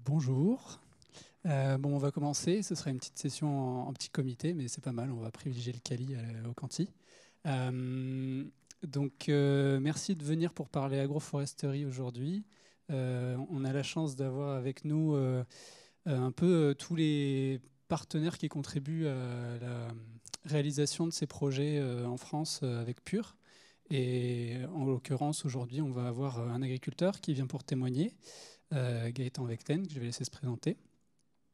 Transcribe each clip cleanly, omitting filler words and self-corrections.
Bonjour. Bon, on va commencer. Ce sera une petite session en petit comité, mais c'est pas mal. On va privilégier le Cali au Canti. Merci de venir pour parler agroforesterie aujourd'hui. On a la chance d'avoir avec nous un peu tous les partenaires qui contribuent à la réalisation de ces projets en France avec Pure. Et en l'occurrence, aujourd'hui, on va avoir un agriculteur qui vient pour témoigner, Gaëtan Vecten, que je vais laisser se présenter.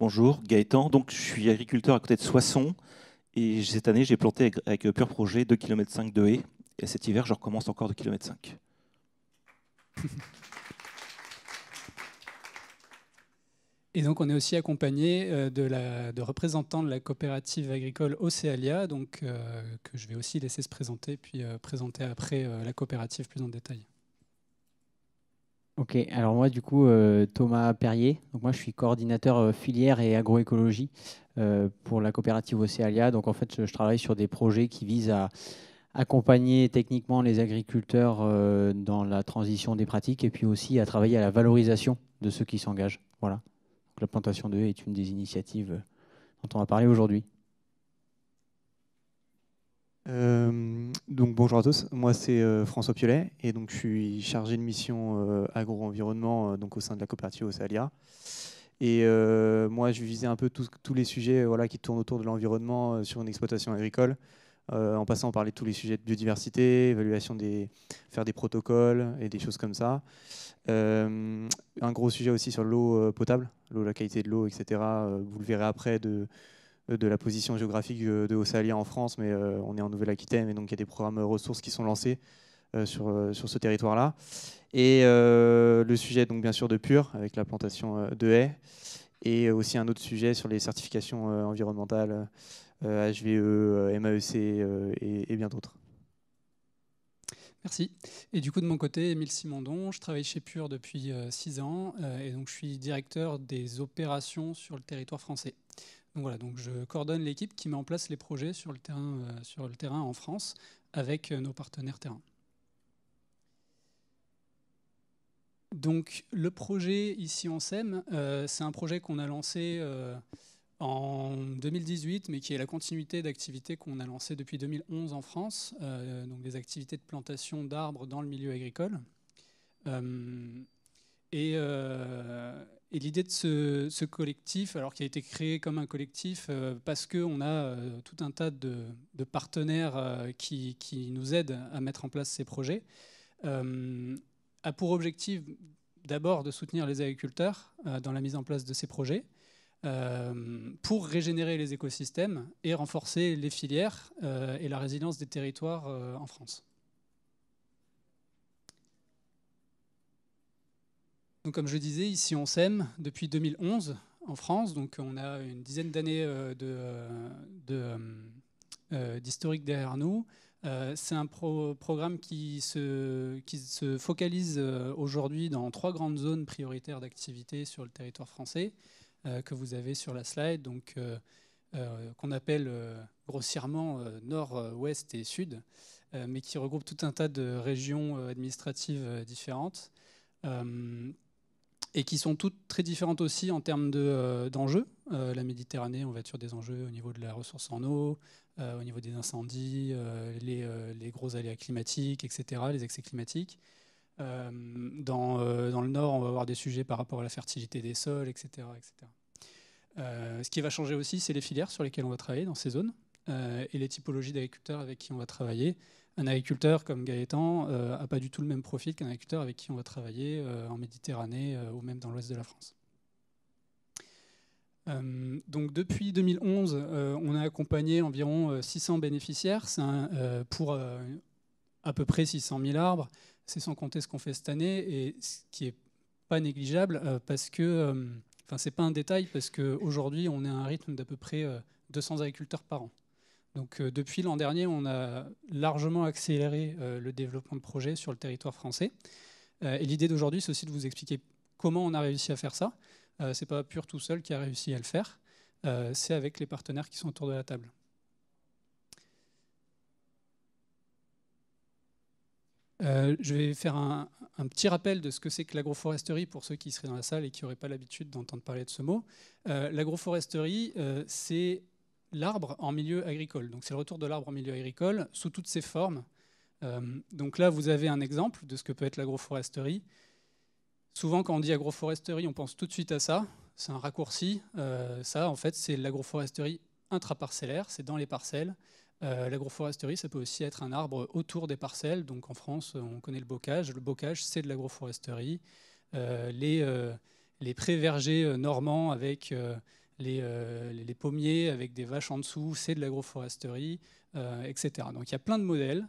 Bonjour, Gaëtan. Donc, je suis agriculteur à côté de Soissons et cette année, j'ai planté avec Pure Projet 2,5 km de haies. Et cet hiver, je recommence encore 2,5 km. Et donc, on est aussi accompagné de représentants de la coopérative agricole Océalia, que je vais aussi laisser se présenter, puis présenter après la coopérative plus en détail. Ok, alors moi du coup Thomas Perrier, donc moi je suis coordinateur filière et agroécologie pour la coopérative Océalia. Donc en fait je travaille sur des projets qui visent à accompagner techniquement les agriculteurs dans la transition des pratiques et puis aussi à travailler à la valorisation de ceux qui s'engagent. Voilà. Donc la plantation de haies est une des initiatives dont on va parler aujourd'hui. Donc bonjour à tous, moi c'est François Piolet et donc je suis chargé de mission agro-environnement donc au sein de la coopérative Océalia. Et moi je visais un peu tous les sujets voilà, qui tournent autour de l'environnement sur une exploitation agricole, en passant par tous les sujets de biodiversité, évaluation faire des protocoles et des choses comme ça. Un gros sujet aussi sur l'eau potable, la qualité de l'eau, etc. Vous le verrez après de la position géographique de Océalia en France, mais on est en Nouvelle-Aquitaine, et donc il y a des programmes ressources qui sont lancés sur ce territoire-là. Et le sujet, donc bien sûr, de Pure, avec la plantation de haies, et aussi un autre sujet sur les certifications environnementales, HVE, MAEC et bien d'autres. Merci. Et du coup, de mon côté, Émile Simondon, je travaille chez Pure depuis 6 ans, et donc je suis directeur des opérations sur le territoire français. Donc voilà, donc je coordonne l'équipe qui met en place les projets sur le terrain en France avec nos partenaires terrain. Donc le projet ici en SEM, c'est un projet qu'on a lancé en 2018, mais qui est la continuité d'activités qu'on a lancées depuis 2011 en France, donc des activités de plantation d'arbres dans le milieu agricole. Et l'idée de ce collectif, alors qui a été créé comme un collectif parce qu'on a tout un tas de partenaires qui nous aident à mettre en place ces projets, a pour objectif d'abord de soutenir les agriculteurs dans la mise en place de ces projets pour régénérer les écosystèmes et renforcer les filières et la résilience des territoires en France. Donc, comme je disais, ici on sème depuis 2011 en France, donc on a une dizaine d'années d'historique derrière nous. C'est un programme qui se focalise aujourd'hui dans 3 grandes zones prioritaires d'activité sur le territoire français que vous avez sur la slide, donc qu'on appelle grossièrement nord, ouest et sud, mais qui regroupe tout un tas de régions administratives différentes. Et qui sont toutes très différentes aussi en termes d'enjeux. La Méditerranée, on va être sur des enjeux au niveau de la ressource en eau, au niveau des incendies, les gros aléas climatiques, etc., les excès climatiques. Dans le nord, on va avoir des sujets par rapport à la fertilité des sols, etc. etc. Ce qui va changer aussi, c'est les filières sur lesquelles on va travailler dans ces zones et les typologies d'agriculteurs avec qui on va travailler. Un agriculteur comme Gaëtan n'a pas du tout le même profil qu'un agriculteur avec qui on va travailler en Méditerranée ou même dans l'ouest de la France. Donc depuis 2011, on a accompagné environ 600 bénéficiaires pour à peu près 600 000 arbres. C'est sans compter ce qu'on fait cette année, et ce qui n'est pas négligeable parce que, c'est pas un détail, parce qu'aujourd'hui on est à un rythme d'à peu près 200 agriculteurs par an. Donc depuis l'an dernier, on a largement accéléré le développement de projets sur le territoire français. Et l'idée d'aujourd'hui, c'est aussi de vous expliquer comment on a réussi à faire ça. Ce n'est pas Pure tout seul qui a réussi à le faire, c'est avec les partenaires qui sont autour de la table. Je vais faire un petit rappel de ce que c'est que l'agroforesterie pour ceux qui seraient dans la salle et qui n'auraient pas l'habitude d'entendre parler de ce mot. L'agroforesterie, c'est l'arbre en milieu agricole. Donc c'est le retour de l'arbre en milieu agricole sous toutes ses formes. Donc là, vous avez un exemple de ce que peut être l'agroforesterie. Souvent, quand on dit agroforesterie, on pense tout de suite à ça. C'est un raccourci. Ça, en fait, c'est l'agroforesterie intraparcellaire, c'est dans les parcelles. L'agroforesterie, ça peut aussi être un arbre autour des parcelles. Donc en France, on connaît le bocage. Le bocage, c'est de l'agroforesterie. Les prés-vergers normands avec les pommiers, avec des vaches en dessous, c'est de l'agroforesterie, etc. Donc il y a plein de modèles.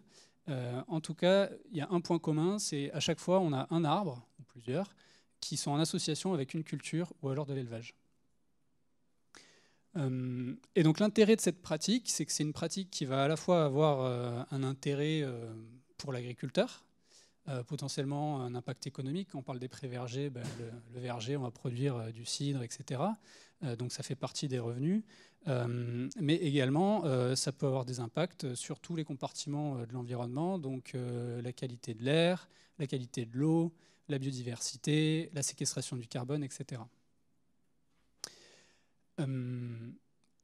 En tout cas, il y a un point commun, c'est à chaque fois, on a un arbre, ou plusieurs, qui sont en association avec une culture ou alors de l'élevage. Et donc l'intérêt de cette pratique, c'est que c'est une pratique qui va à la fois avoir un intérêt pour l'agriculteur, potentiellement un impact économique. Quand on parle des prés-vergers, le verger, on va produire du cidre, etc. Donc ça fait partie des revenus. Mais également, ça peut avoir des impacts sur tous les compartiments de l'environnement, donc la qualité de l'air, la qualité de l'eau, la biodiversité, la séquestration du carbone, etc.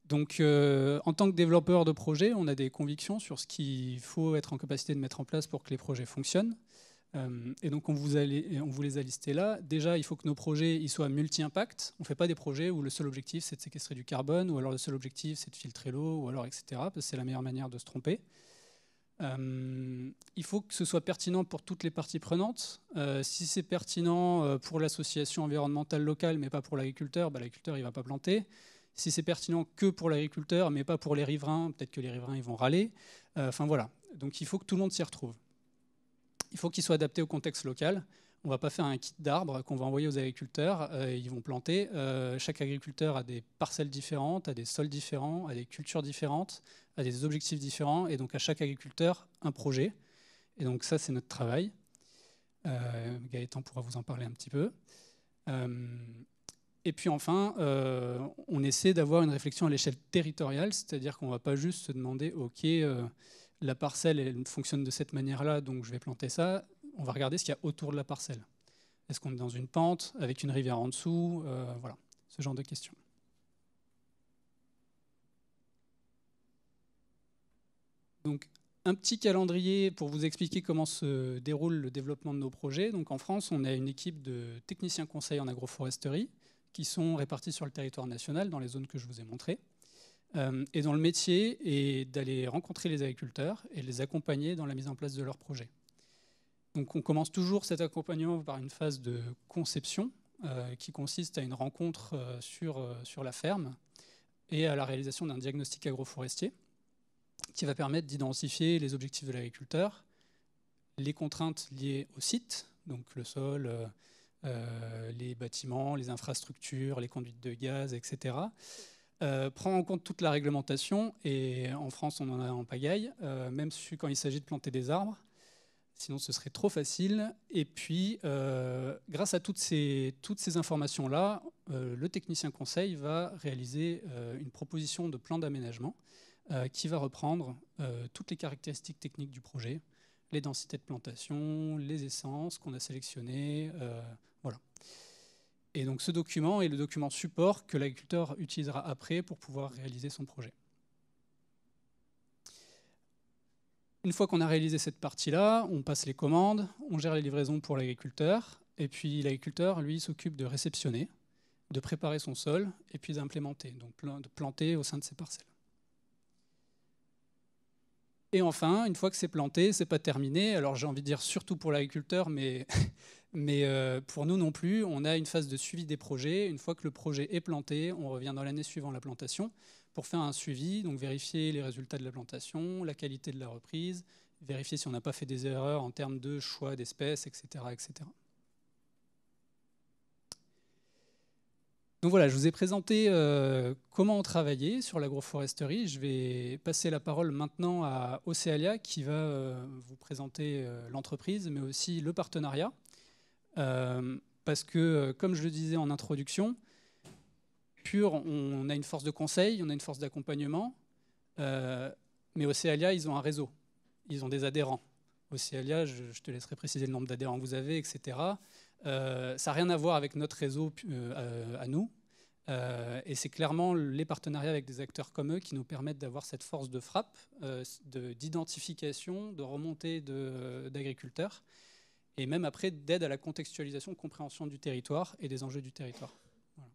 Donc, en tant que développeur de projet, on a des convictions sur ce qu'il faut être en capacité de mettre en place pour que les projets fonctionnent. Et donc, on vous les a listés là. Déjà, il faut que nos projets ils soient multi-impact. On ne fait pas des projets où le seul objectif, c'est de séquestrer du carbone, ou alors le seul objectif, c'est de filtrer l'eau, ou alors etc. Parce que c'est la meilleure manière de se tromper. Il faut que ce soit pertinent pour toutes les parties prenantes. Si c'est pertinent pour l'association environnementale locale, mais pas pour l'agriculteur, l'agriculteur il ne va pas planter. Si c'est pertinent que pour l'agriculteur, mais pas pour les riverains, peut-être que les riverains ils vont râler. Enfin voilà. Donc il faut que tout le monde s'y retrouve. Il faut qu'il soit adapté au contexte local. On ne va pas faire un kit d'arbres qu'on va envoyer aux agriculteurs. Ils vont planter. Chaque agriculteur a des parcelles différentes, a des sols différents, a des cultures différentes, a des objectifs différents. Et donc à chaque agriculteur, un projet. Et donc ça, c'est notre travail. Gaëtan pourra vous en parler un petit peu. Et puis enfin, on essaie d'avoir une réflexion à l'échelle territoriale, c'est-à-dire qu'on ne va pas juste se demander, OK, la parcelle elle fonctionne de cette manière-là, donc je vais planter ça. On va regarder ce qu'il y a autour de la parcelle. Est-ce qu'on est dans une pente, avec une rivière en dessous, voilà, ce genre de questions. Donc, un petit calendrier pour vous expliquer comment se déroule le développement de nos projets. Donc, en France, on a une équipe de techniciens conseils en agroforesterie qui sont répartis sur le territoire national, dans les zones que je vous ai montrées, et dont le métier est d'aller rencontrer les agriculteurs et les accompagner dans la mise en place de leurs projets. Donc on commence toujours cet accompagnement par une phase de conception qui consiste à une rencontre sur la ferme et à la réalisation d'un diagnostic agroforestier qui va permettre d'identifier les objectifs de l'agriculteur, les contraintes liées au site, donc le sol, les bâtiments, les infrastructures, les conduites de gaz, etc. Prendre en compte toute la réglementation, et en France on en a en pagaille, même quand il s'agit de planter des arbres, sinon ce serait trop facile. Et puis grâce à toutes ces informations-là, le technicien conseil va réaliser une proposition de plan d'aménagement qui va reprendre toutes les caractéristiques techniques du projet, les densités de plantation, les essences qu'on a sélectionnées, voilà. Et donc ce document est le document support que l'agriculteur utilisera après pour pouvoir réaliser son projet. Une fois qu'on a réalisé cette partie-là, on passe les commandes, on gère les livraisons pour l'agriculteur, et puis l'agriculteur, lui, s'occupe de réceptionner, de préparer son sol, et puis d'implémenter, donc de planter au sein de ses parcelles. Et enfin, une fois que c'est planté, c'est pas terminé. Alors j'ai envie de dire surtout pour l'agriculteur, mais pour nous non plus, on a une phase de suivi des projets. Une fois que le projet est planté, on revient dans l'année suivant la plantation pour faire un suivi, donc vérifier les résultats de la plantation, la qualité de la reprise, vérifier si on n'a pas fait des erreurs en termes de choix d'espèces, etc., etc. Donc voilà, je vous ai présenté comment on travaillait sur l'agroforesterie. Je vais passer la parole maintenant à Océalia qui va vous présenter l'entreprise, mais aussi le partenariat. Parce que, comme je le disais en introduction, Pure, on a une force de conseil, on a une force d'accompagnement, mais Océalia, ils ont un réseau, ils ont des adhérents. au CEALIA, je te laisserai préciser le nombre d'adhérents que vous avez, etc. Ça n'a rien à voir avec notre réseau à nous. Et c'est clairement les partenariats avec des acteurs comme eux qui nous permettent d'avoir cette force de frappe, d'identification, de remontée d'agriculteurs, et même après d'aide à la contextualisation, compréhension du territoire et des enjeux du territoire. Voilà.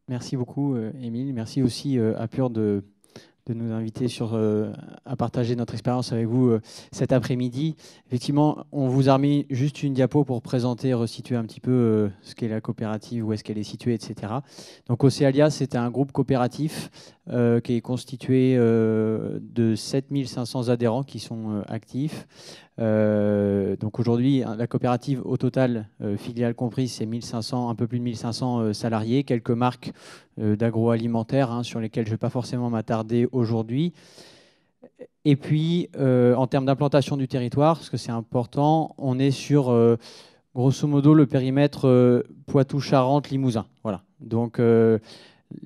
Merci beaucoup, Émile. Merci aussi à Pure de nous inviter à partager notre expérience avec vous cet après-midi. Effectivement, on vous a remis juste une diapo pour présenter, resituer un petit peu ce qu'est la coopérative, où est-ce qu'elle est située, etc. Donc, Océalia, c'est un groupe coopératif qui est constitué de 7500 adhérents qui sont actifs. Donc aujourd'hui, la coopérative au total, filiale comprise, c'est un peu plus de 1500 salariés, quelques marques d'agroalimentaire sur lesquelles je ne vais pas forcément m'attarder aujourd'hui. Et puis, en termes d'implantation du territoire, parce que c'est important, on est sur, grosso modo, le périmètre Poitou-Charentes-Limousin. Voilà. Donc,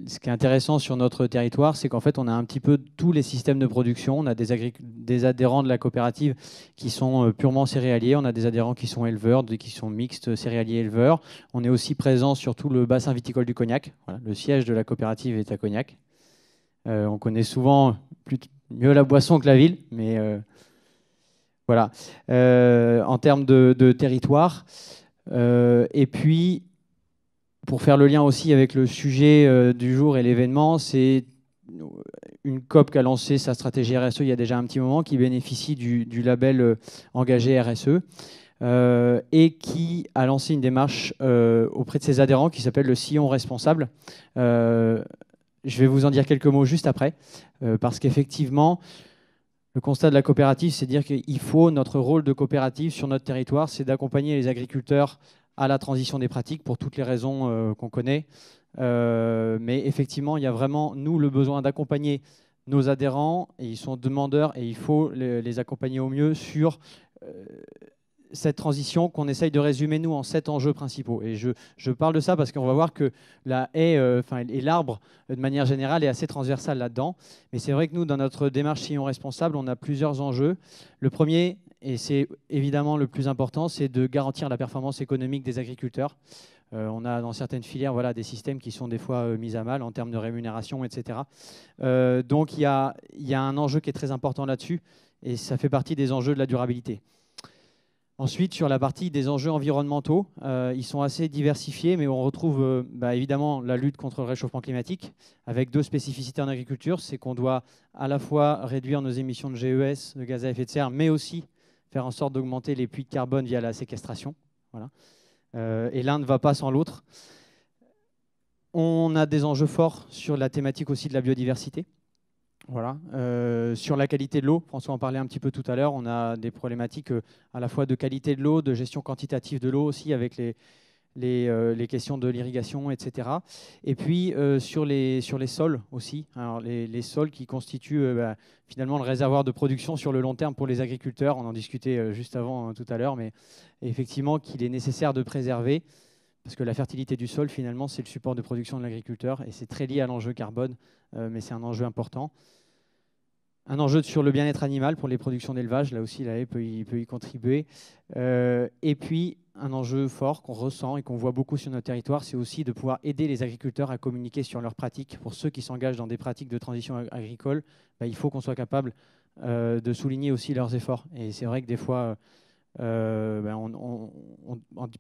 ce qui est intéressant sur notre territoire, c'est qu'en fait, on a un petit peu tous les systèmes de production. On a des adhérents de la coopérative qui sont purement céréaliers. On a des adhérents qui sont éleveurs, qui sont mixtes céréaliers-éleveurs. On est aussi présent sur tout le bassin viticole du Cognac. Voilà, le siège de la coopérative est à Cognac. On connaît souvent mieux la boisson que la ville, mais voilà. En termes de territoire. Et puis, pour faire le lien aussi avec le sujet du jour et l'événement, c'est une COP qui a lancé sa stratégie RSE il y a déjà un petit moment, qui bénéficie du label engagé RSE et qui a lancé une démarche auprès de ses adhérents qui s'appelle le sillon responsable. Je vais vous en dire quelques mots juste après, parce qu'effectivement, le constat de la coopérative, c'est de dire qu'il faut, notre rôle de coopérative sur notre territoire, c'est d'accompagner les agriculteurs à la transition des pratiques pour toutes les raisons qu'on connaît. Mais effectivement, il y a vraiment, nous, le besoin d'accompagner nos adhérents, et ils sont demandeurs, et il faut les accompagner au mieux sur cette transition qu'on essaye de résumer, nous, en 7 enjeux principaux. Et je parle de ça parce qu'on va voir que la haie, et l'arbre, de manière générale, est assez transversale là-dedans. Mais c'est vrai que nous, dans notre démarche sillon responsable, on a plusieurs enjeux. Le premier, et c'est évidemment le plus important, c'est de garantir la performance économique des agriculteurs. On a dans certaines filières des systèmes qui sont des fois mis à mal en termes de rémunération, etc. Donc il y a un enjeu qui est très important là-dessus, et ça fait partie des enjeux de la durabilité. Ensuite, sur la partie des enjeux environnementaux, ils sont assez diversifiés, mais on retrouve évidemment la lutte contre le réchauffement climatique, avec 2 spécificités en agriculture. C'est qu'on doit à la fois réduire nos émissions de GES, de gaz à effet de serre, mais aussi faire en sorte d'augmenter les puits de carbone via la séquestration. Voilà. Et l'un ne va pas sans l'autre. On a des enjeux forts sur la thématique aussi de la biodiversité. Voilà. Sur la qualité de l'eau, François en parlait un petit peu tout à l'heure, on a des problématiques à la fois de qualité de l'eau, de gestion quantitative de l'eau aussi, avec les questions de l'irrigation, etc. Et puis sur les sols aussi, alors les sols qui constituent finalement le réservoir de production sur le long terme pour les agriculteurs. On en discutait juste avant tout à l'heure, mais effectivement qu'il est nécessaire de préserver, parce que la fertilité du sol, finalement, c'est le support de production de l'agriculteur, et c'est très lié à l'enjeu carbone, mais c'est un enjeu important. Un enjeu sur le bien-être animal pour les productions d'élevage, là aussi la haie peut y contribuer. Et puis un enjeu fort qu'on ressent et qu'on voit beaucoup sur notre territoire, c'est aussi de pouvoir aider les agriculteurs à communiquer sur leurs pratiques. Pour ceux qui s'engagent dans des pratiques de transition agricole, il faut qu'on soit capable de souligner aussi leurs efforts. Et c'est vrai que des fois,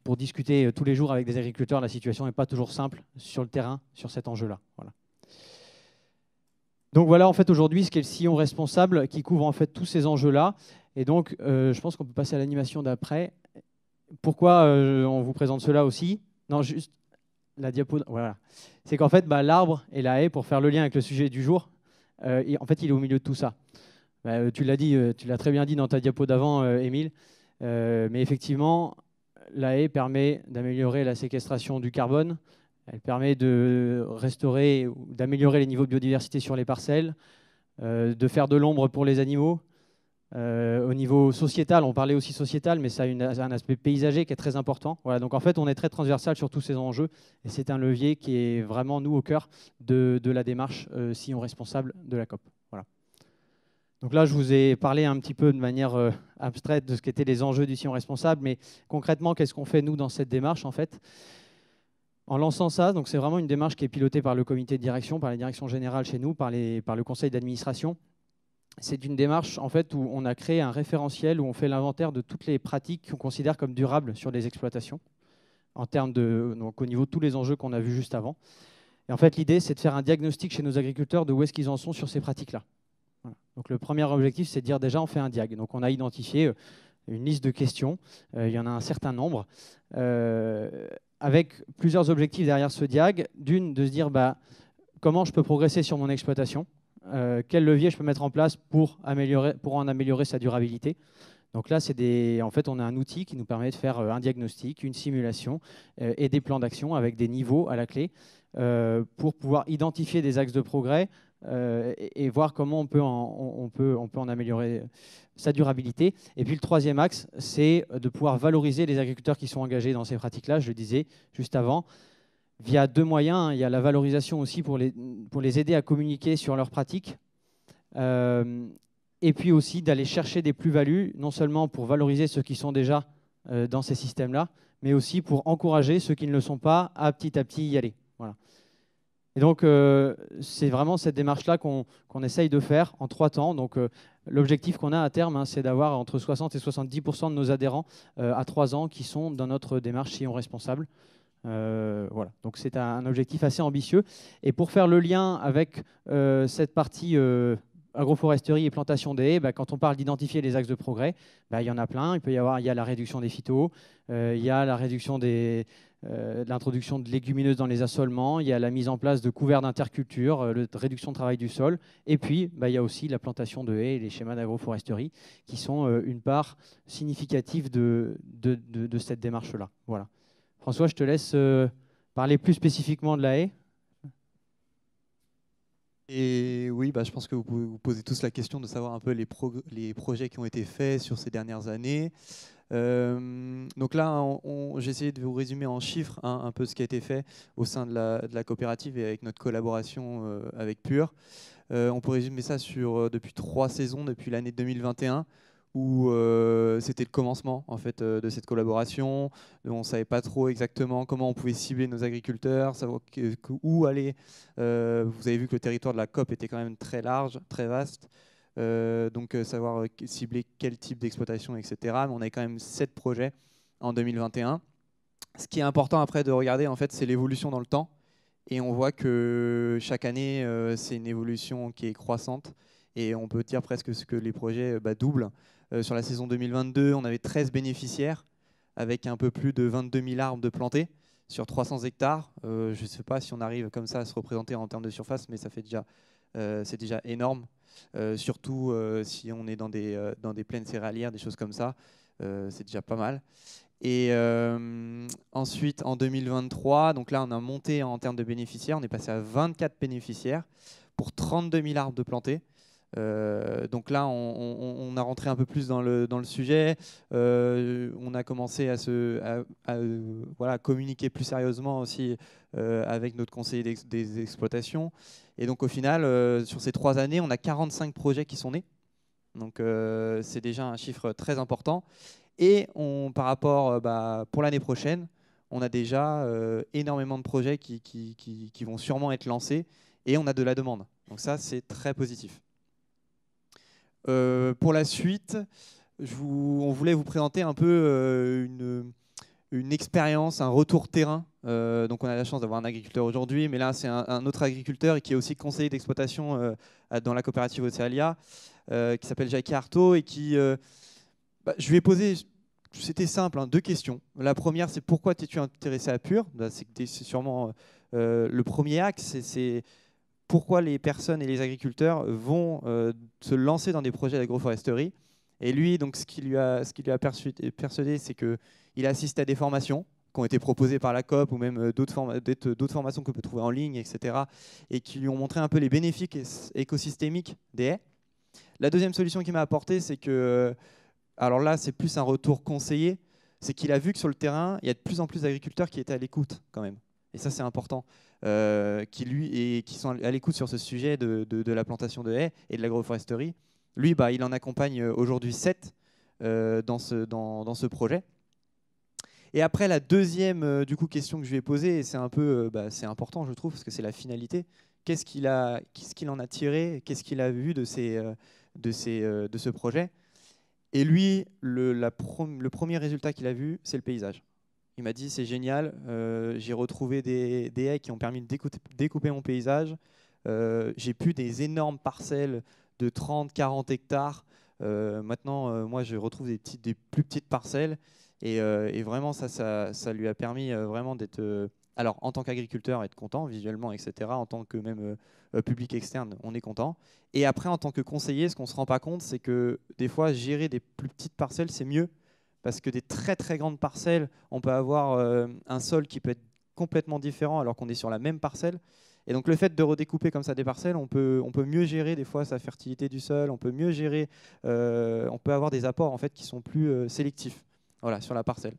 pour discuter tous les jours avec des agriculteurs, la situation n'est pas toujours simple sur le terrain, sur cet enjeu-là. Voilà. Donc voilà en fait aujourd'hui ce qu'est le sillon responsable qui couvre en fait tous ces enjeux-là. Et donc je pense qu'on peut passer à l'animation d'après. Pourquoi on vous présente cela aussi? Non, juste la diapo. Voilà. C'est qu'en fait l'arbre et la haie, pour faire le lien avec le sujet du jour, en fait il est au milieu de tout ça. Tu l'as dit, tu l'as très bien dit dans ta diapo d'avant, Émile. Mais effectivement, la haie permet d'améliorer la séquestration du carbone. Elle permet de restaurer ou d'améliorer les niveaux de biodiversité sur les parcelles, de faire de l'ombre pour les animaux. Au niveau sociétal, on parlait aussi sociétal, mais ça a un aspect paysager qui est très important. Voilà, donc en fait, on est très transversal sur tous ces enjeux, et c'est un levier qui est vraiment, nous, au cœur de la démarche sillon responsable de la COP. Voilà. Donc là, je vous ai parlé un petit peu de manière abstraite de ce qu'étaient les enjeux du sillon responsable, mais concrètement, qu'est-ce qu'on fait nous dans cette démarche en fait? En lançant ça, donc c'est vraiment une démarche qui est pilotée par le comité de direction, par la direction générale chez nous, par le conseil d'administration. C'est une démarche en fait où on a créé un référentiel où on fait l'inventaire de toutes les pratiques qu'on considère comme durables sur les exploitations, en termes donc au niveau de tous les enjeux qu'on a vus juste avant. Et en fait, l'idée, c'est de faire un diagnostic chez nos agriculteurs de où est-ce qu'ils en sont sur ces pratiques-là. Voilà. Donc le premier objectif, c'est de dire déjà on fait un diag. Donc on a identifié une liste de questions, il y en a un certain nombre, avec plusieurs objectifs derrière ce diag. D'une, de se dire comment je peux progresser sur mon exploitation, quel levier je peux mettre en place pour en améliorer sa durabilité. Donc là, en fait, on a un outil qui nous permet de faire un diagnostic, une simulation et des plans d'action avec des niveaux à la clé pour pouvoir identifier des axes de progrès et voir comment on peut en améliorer sa durabilité. Et puis le troisième axe, c'est de pouvoir valoriser les agriculteurs qui sont engagés dans ces pratiques-là, je le disais juste avant, via deux moyens. Il y a la valorisation aussi pour les aider à communiquer sur leurs pratiques, et puis aussi d'aller chercher des plus-values, non seulement pour valoriser ceux qui sont déjà dans ces systèmes-là, mais aussi pour encourager ceux qui ne le sont pas à petit y aller. Voilà. Et donc, c'est vraiment cette démarche-là qu'on essaye de faire en 3 temps. Donc, l'objectif qu'on a à terme, c'est d'avoir entre 60 et 70% de nos adhérents à 3 ans qui sont dans notre démarche sillon responsable. Voilà. Donc, c'est un objectif assez ambitieux. Et pour faire le lien avec cette partie agroforesterie et plantation des haies, quand on parle d'identifier les axes de progrès, il y en a plein. Il y a la réduction des phytos, il y a la réduction de l'introduction de légumineuses dans les assolements, il y a la mise en place de couverts d'interculture, la réduction de travail du sol, et puis il y a aussi la plantation de haies et les schémas d'agroforesterie qui sont une part significative de cette démarche-là. Voilà. François, je te laisse parler plus spécifiquement de la haie. Et oui, je pense que vous pouvez vous poser tous la question de savoir un peu les projets qui ont été faits sur ces dernières années. Donc là, j'ai essayé de vous résumer en chiffres un peu ce qui a été fait au sein de la coopérative et avec notre collaboration avec Pure. On peut résumer ça depuis 3 saisons, depuis l'année 2021, où c'était le commencement en fait, de cette collaboration. On ne savait pas trop exactement comment on pouvait cibler nos agriculteurs, savoir où aller. Vous avez vu que le territoire de la COP était quand même très large, très vaste. Donc savoir cibler quel type d'exploitation, etc. Mais on avait quand même 7 projets en 2021. Ce qui est important après de regarder, en fait, c'est l'évolution dans le temps. Et on voit que chaque année, c'est une évolution qui est croissante. Et on peut dire presque que les projets doublent. Sur la saison 2022, on avait 13 bénéficiaires avec un peu plus de 22 000 arbres de plantés sur 300 hectares. Je ne sais pas si on arrive comme ça à se représenter en termes de surface, mais ça fait c'est déjà énorme. Surtout si on est dans des plaines céréalières, des choses comme ça, c'est déjà pas mal. Et ensuite, en 2023, donc là, on a monté en termes de bénéficiaires. On est passé à 24 bénéficiaires pour 32 000 arbres de plantés. Donc là, on a rentré un peu plus dans le sujet. On a commencé à communiquer plus sérieusement aussi avec notre conseiller des exploitations. Et donc au final, sur ces 3 années, on a 45 projets qui sont nés. Donc c'est déjà un chiffre très important. Et par rapport, pour l'année prochaine, on a déjà énormément de projets qui vont sûrement être lancés. Et on a de la demande. Donc ça, c'est très positif. Pour la suite, on voulait vous présenter un peu une expérience, un retour terrain. Donc on a la chance d'avoir un agriculteur aujourd'hui, mais là c'est un autre agriculteur et qui est aussi conseiller d'exploitation dans la coopérative Océalia, qui s'appelle Jacques Artaud et qui, je lui ai posé, c'était simple, 2 questions. La première, c'est pourquoi t'es-tu intéressé à Pure? C'est sûrement le premier axe, c'est pourquoi les personnes et les agriculteurs vont se lancer dans des projets d'agroforesterie. Et lui, donc, ce qui lui a persuadé, c'est qu'il a assisté à des formations qui ont été proposées par la COP ou même d'autres formations qu'on peut trouver en ligne, etc. et qui lui ont montré un peu les bénéfices écosystémiques des haies. La deuxième solution qu'il m'a apportée, c'est que, alors là, c'est plus un retour conseillé, c'est qu'il a vu que sur le terrain, il y a de plus en plus d'agriculteurs qui étaient à l'écoute quand même. Et ça, c'est important, qui sont à l'écoute sur ce sujet de la plantation de haies et de l'agroforesterie. Lui, il en accompagne aujourd'hui 7 dans ce projet. Et après, la deuxième question que je lui ai posée, et c'est un peu c'est important, je trouve, parce que c'est la finalité. Qu'est-ce qu'il en a tiré? Qu'est-ce qu'il a vu de ce projet? Et lui, le premier résultat qu'il a vu, c'est le paysage. Il m'a dit, c'est génial, j'ai retrouvé des haies qui ont permis de découper mon paysage. J'ai plus des énormes parcelles de 30, 40 hectares. Maintenant, moi, je retrouve des plus petites parcelles. Et vraiment, ça lui a permis vraiment d'être, alors en tant qu'agriculteur, être content visuellement, etc. En tant que même public externe, on est content. Et après, en tant que conseiller, ce qu'on ne se rend pas compte, c'est que des fois, gérer des plus petites parcelles, c'est mieux. Parce que des très très grandes parcelles, on peut avoir un sol qui peut être complètement différent alors qu'on est sur la même parcelle. Et donc le fait de redécouper comme ça des parcelles, on peut mieux gérer des fois sa fertilité du sol, on peut mieux gérer, on peut avoir des apports en fait qui sont plus sélectifs, voilà, sur la parcelle.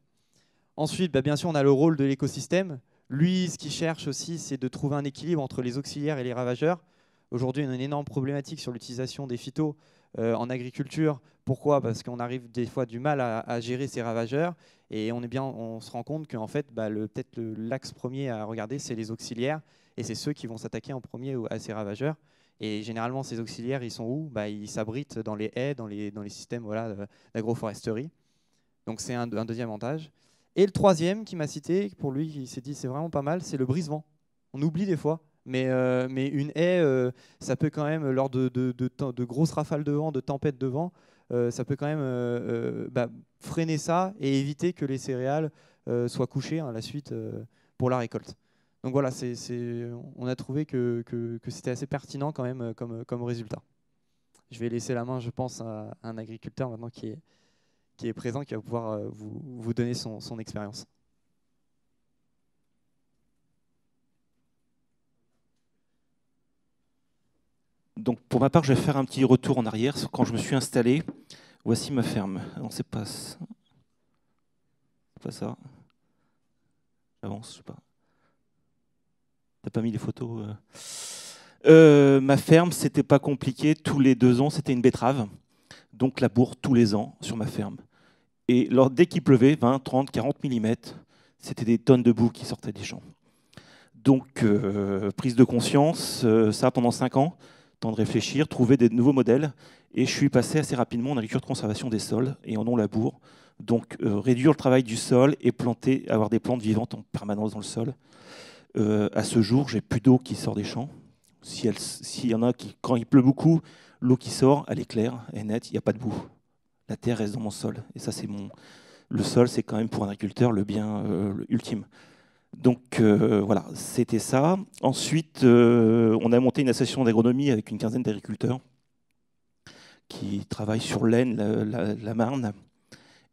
Ensuite, bien sûr, on a le rôle de l'écosystème. Lui, ce qu'il cherche aussi, c'est de trouver un équilibre entre les auxiliaires et les ravageurs. Aujourd'hui, on a une énorme problématique sur l'utilisation des phytos en agriculture. Pourquoi? Parce qu'on arrive des fois du mal à gérer ces ravageurs. Et on se rend compte qu'en fait, peut-être l'axe premier à regarder, c'est les auxiliaires. Et c'est ceux qui vont s'attaquer en premier à ces ravageurs. Et généralement, ces auxiliaires, ils sont où? Ils s'abritent dans les haies, dans les systèmes d'agroforesterie. Donc c'est un deuxième avantage. Et le troisième qui m'a cité, pour lui, il s'est dit c'est vraiment pas mal, c'est le brise-vent. On oublie des fois, mais une haie, ça peut quand même, lors de grosses rafales de vent, de tempêtes de vent, ça peut quand même freiner ça et éviter que les céréales soient couchées à la suite pour la récolte. Donc voilà, on a trouvé que c'était assez pertinent quand même comme résultat. Je vais laisser la main, je pense, à un agriculteur maintenant qui est présent, qui va pouvoir vous donner son expérience. Donc pour ma part, je vais faire un petit retour en arrière. Quand je me suis installé, voici ma ferme. Non, c'est pas ça. C'est pas ça. J'avance, je sais pas. T'as pas mis les photos ma ferme, c'était pas compliqué. Tous les 2 ans, c'était une betterave. Donc labour tous les ans sur ma ferme. Et dès qu'il pleuvait, 20, 30, 40 mm, c'était des tonnes de boue qui sortaient des champs. Donc, prise de conscience, ça pendant 5 ans, temps de réfléchir, trouver des nouveaux modèles. Et je suis passé assez rapidement en agriculture de conservation des sols et en non-labour. Donc, réduire le travail du sol et planter, avoir des plantes vivantes en permanence dans le sol. À ce jour, j'ai plus d'eau qui sort des champs. S'il y en a qui, quand il pleut beaucoup, l'eau qui sort, elle est claire, elle est nette, il n'y a pas de boue. La terre reste dans mon sol. Et ça, le sol, c'est quand même pour un agriculteur le bien ultime. Donc voilà, c'était ça. Ensuite, on a monté une association d'agronomie avec une quinzaine d'agriculteurs qui travaillent sur l'Aisne, la Marne.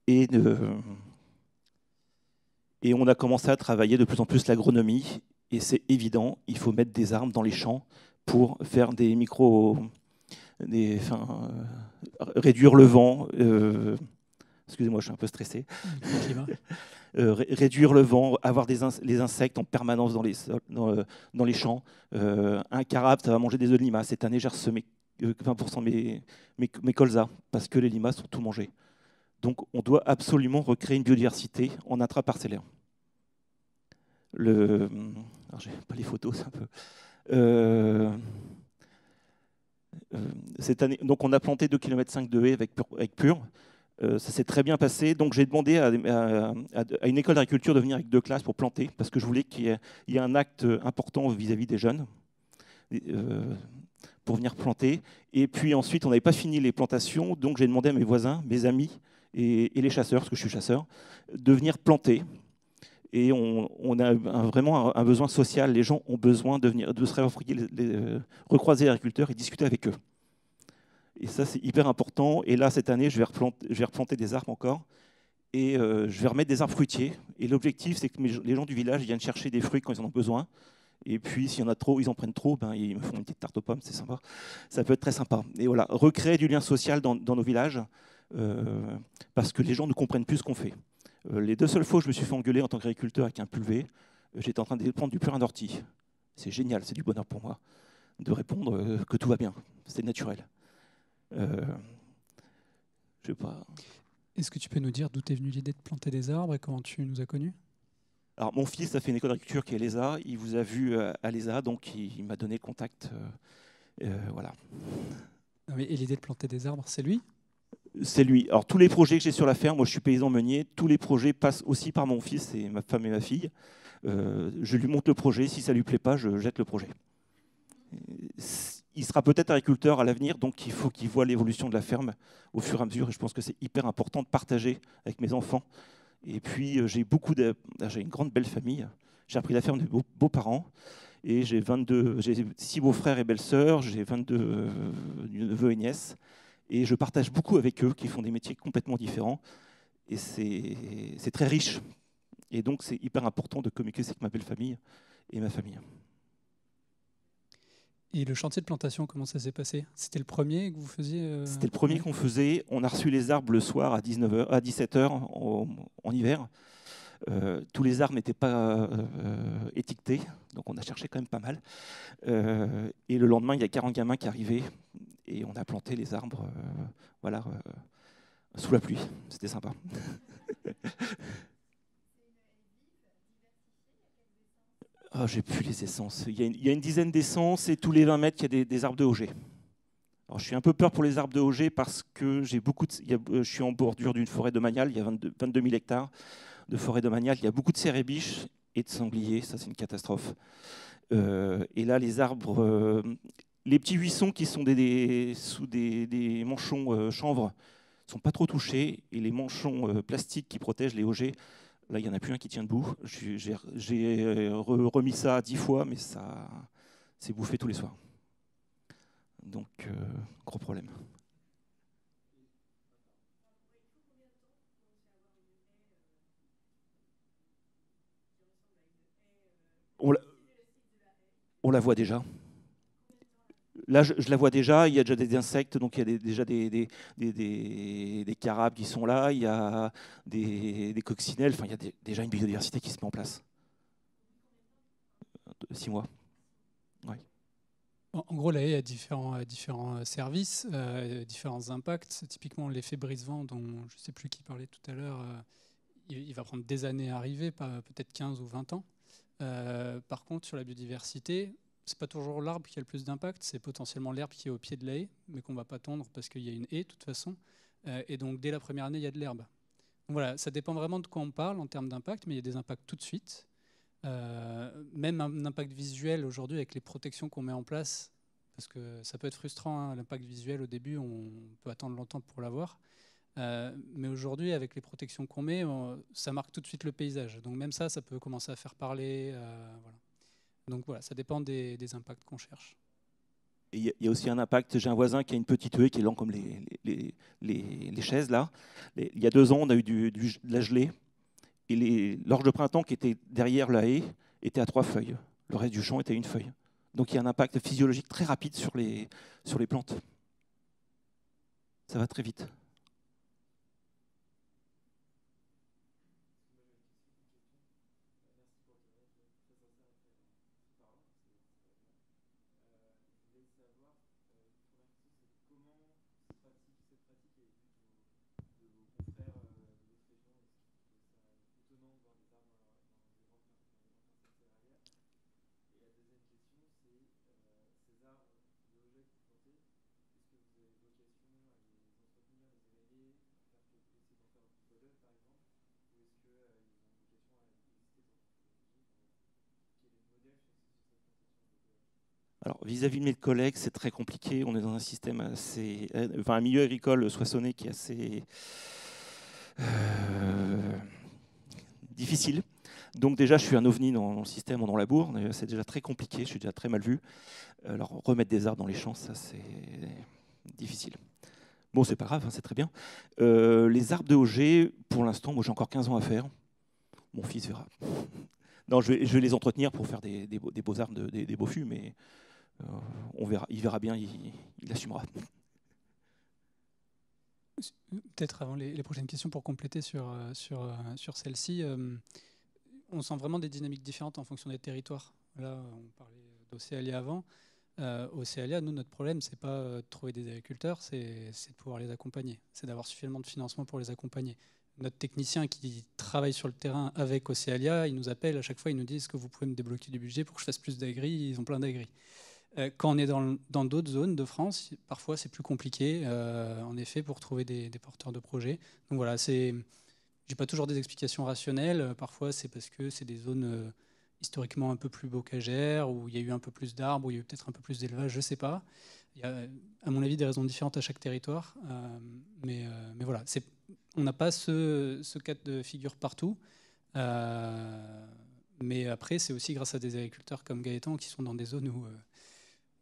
Et on a commencé à travailler de plus en plus l'agronomie. Et c'est évident, il faut mettre des arbres dans les champs pour faire des réduire le vent. Excusez-moi, je suis un peu stressé. Réduire le vent, avoir les insectes en permanence dans les champs. Un carabe, ça va manger des œufs de limaces. Cette année, j'ai ressemé 20% de mes colzas parce que les limaces ont tout mangé. Donc, on doit absolument recréer une biodiversité en intraparcellaire. Alors, j'ai pas les photos, c'est un peu. Cette année, donc on a planté 2,5 km de haies avec Pure. Ça s'est très bien passé. Donc j'ai demandé à une école d'agriculture de venir avec 2 classes pour planter, parce que je voulais qu'il y ait un acte important vis-à-vis des jeunes pour venir planter. Et puis ensuite, on n'avait pas fini les plantations, donc j'ai demandé à mes voisins, mes amis et les chasseurs, parce que je suis chasseur, de venir planter. Et on a vraiment un besoin social. Les gens ont besoin de se réapproprier, recroiser les agriculteurs et discuter avec eux. Et ça, c'est hyper important. Et là, cette année, je vais replanter des arbres encore. Et je vais remettre des arbres fruitiers. Et l'objectif, c'est que les gens du village viennent chercher des fruits quand ils en ont besoin. Et puis, s'il y en a trop, ils en prennent trop, ils me font une petite tarte aux pommes, c'est sympa. Ça peut être très sympa. Et voilà, recréer du lien social dans nos villages, parce que les gens ne comprennent plus ce qu'on fait. Les 2 seules fois où je me suis fait engueuler en tant qu'agriculteur avec un pulvé, j'étais en train de prendre du purin d'ortie. C'est génial, c'est du bonheur pour moi de répondre que tout va bien, c'est naturel. Je sais pas. Est-ce que tu peux nous dire d'où t'es venue l'idée de planter des arbres et comment tu nous as connus? Alors, mon fils a fait une école d'agriculture qui est l'ESA. Il vous a vu à l'ESA, donc il m'a donné le contact. Voilà. Et l'idée de planter des arbres, c'est lui? C'est lui. Alors, tous les projets que j'ai sur la ferme, moi je suis paysan meunier, tous les projets passent aussi par mon fils et ma femme et ma fille. Je lui montre le projet. Si ça ne lui plaît pas, je jette le projet. Il sera peut-être agriculteur à l'avenir, donc il faut qu'il voit l'évolution de la ferme au fur et à mesure. Et je pense que c'est hyper important de partager avec mes enfants. Et puis, j'ai une grande belle famille. J'ai appris la ferme de beaux-parents. Et j'ai 6 beaux-frères et belles-sœurs. J'ai 22 neveux et nièces. Et je partage beaucoup avec eux, qui font des métiers complètement différents. Et c'est très riche. Et donc, c'est hyper important de communiquer avec ma belle famille et ma famille. Et le chantier de plantation, comment ça s'est passé? C'était le premier que vous faisiez C'était le premier qu'on faisait. On a reçu les arbres le soir à 17h en hiver. Tous les arbres n'étaient pas étiquetés, donc on a cherché quand même pas mal. Et le lendemain, il y a 40 gamins qui arrivaient et on a planté les arbres sous la pluie. C'était sympa. Oh, j'ai plus les essences. Il y a une dizaine d'essences et tous les 20 mètres, il y a des arbres de Auger. Alors, je suis un peu peur pour les arbres de Auger parce que je suis en bordure d'une forêt domaniale, il y a 22 000 hectares de forêt domaniale, il y a beaucoup de cerfs et biches et de sangliers, ça c'est une catastrophe. Et là, les arbres, les petits buissons qui sont sous des manchons chanvre ne sont pas trop touchés et les manchons plastiques qui protègent les Augers, là, il n'y en a plus un qui tient debout. J'ai remis ça 10 fois, mais ça s'est bouffé tous les soirs. Donc, gros problème. On la voit déjà. Là, je la vois déjà, il y a déjà des insectes, donc il y a déjà des carabes qui sont là, il y a des coccinelles, enfin, il y a déjà une biodiversité qui se met en place. 6 mois. Ouais. En gros, la haie a différents services, différents impacts. Typiquement, l'effet brise-vent, dont je ne sais plus qui parlait tout à l'heure, il va prendre des années à arriver, peut-être 15 ou 20 ans. Par contre, sur la biodiversité, ce n'est pas toujours l'arbre qui a le plus d'impact, c'est potentiellement l'herbe qui est au pied de la haie, mais qu'on ne va pas tondre parce qu'il y a une haie de toute façon. Et donc, dès la première année, il y a de l'herbe. Donc voilà, ça dépend vraiment de quoi on parle en termes d'impact, mais il y a des impacts tout de suite. Même un impact visuel aujourd'hui avec les protections qu'on met en place, parce que ça peut être frustrant, hein, l'impact visuel au début, on peut attendre longtemps pour l'avoir. Mais aujourd'hui, avec les protections qu'on met, ça marque tout de suite le paysage. Donc même ça peut commencer à faire parler. Voilà. Donc voilà, ça dépend des impacts qu'on cherche. Il y a aussi un impact, j'ai un voisin qui a une petite haie qui est lent comme les chaises là. Il y a 2 ans, on a eu de la gelée. Et l'orge de printemps qui était derrière la haie était à 3 feuilles. Le reste du champ était à 1 feuille. Donc il y a un impact physiologique très rapide sur les plantes. Ça va très vite. Alors, vis-à-vis de mes collègues, c'est très compliqué. On est dans un système un milieu agricole soissonné qui est assez difficile. Donc déjà, je suis un ovni dans le système, dans la bourre. C'est déjà très compliqué, je suis déjà très mal vu. Alors, remettre des arbres dans les champs, ça, c'est difficile. Bon, c'est pas grave, hein, c'est très bien. Les arbres de Auger, pour l'instant, moi, j'ai encore 15 ans à faire. Mon fils verra. Non, je vais les entretenir pour faire des beaux arbres, des beaux fûts, mais on verra. Il verra bien, il assumera. Peut-être avant les prochaines questions pour compléter sur celle-ci, on sent vraiment des dynamiques différentes en fonction des territoires. Là, on parlait d'Océalia avant. Au CEALIA, nous, notre problème, c'est pas de trouver des agriculteurs, c'est de pouvoir les accompagner, c'est d'avoir suffisamment de financement pour les accompagner. Notre technicien qui travaille sur le terrain avec Océalia, il nous appelle à chaque fois, il nous dit est-ce que vous pouvez me débloquer du budget pour que je fasse plus d'agri? Ils ont plein d'agri. Quand on est dans d'autres zones de France, parfois c'est plus compliqué, en effet, pour trouver des porteurs de projets. Donc voilà, j'ai pas toujours des explications rationnelles. Parfois c'est parce que c'est des zones historiquement un peu plus bocagères, où il y a eu un peu plus d'arbres, où il y a eu peut-être un peu plus d'élevage, je sais pas. Il y a, à mon avis, des raisons différentes à chaque territoire. Mais voilà, on n'a pas ce cas de figure partout. Mais après, c'est aussi grâce à des agriculteurs comme Gaëtan qui sont dans des zones où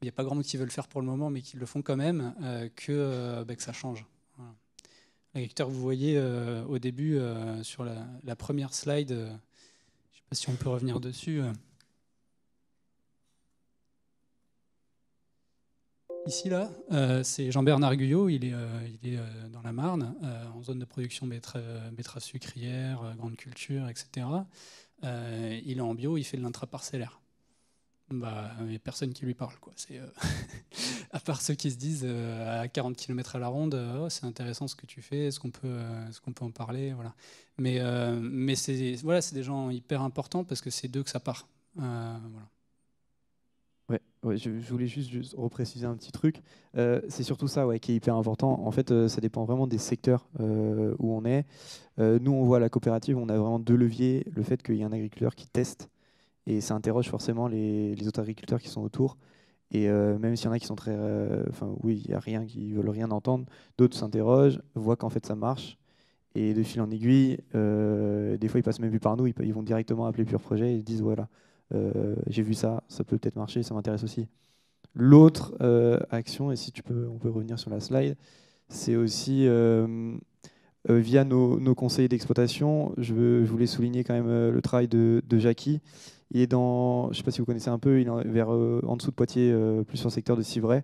il n'y a pas grand monde qui veut le faire pour le moment, mais qui le font quand même, que ça change. Voilà. L'agriculteur que vous voyez au début sur la première slide, je ne sais pas si on peut revenir dessus. Ici, là, c'est Jean-Bernard Guyot, il est dans la Marne, en zone de production betterave sucrière, grande culture, etc. Il est en bio, il fait de l'intraparcellaire. Bah, il n'y a personne qui lui parle, quoi. À part ceux qui se disent à 40 km à la ronde, oh, c'est intéressant ce que tu fais, est-ce qu'on peut en parler, voilà. Mais c'est des gens hyper importants parce que c'est d'eux que ça part. Voilà. Ouais, je voulais juste repréciser un petit truc. C'est surtout ça qui est hyper important. En fait, ça dépend vraiment des secteurs où on est. Nous, on voit à la coopérative, on a vraiment deux leviers. Le fait qu'il y ait un agriculteur qui teste, et ça interroge forcément les autres agriculteurs qui sont autour. Et même s'il y en a qui sont très... oui, il y a rien, qui veulent rien entendre, d'autres s'interrogent, voient qu'en fait ça marche. Et de fil en aiguille, des fois ils passent même plus par nous, ils vont directement appeler Pure Projet et ils disent voilà, j'ai vu ça, ça peut peut-être marcher, ça m'intéresse aussi. L'autre action, et si on peut revenir sur la slide, c'est aussi via nos conseillers d'exploitation. Je voulais souligner quand même le travail de Jackie. Il est dans, je ne sais pas si vous connaissez un peu, il est vers en dessous de Poitiers, plus sur le secteur de Civray.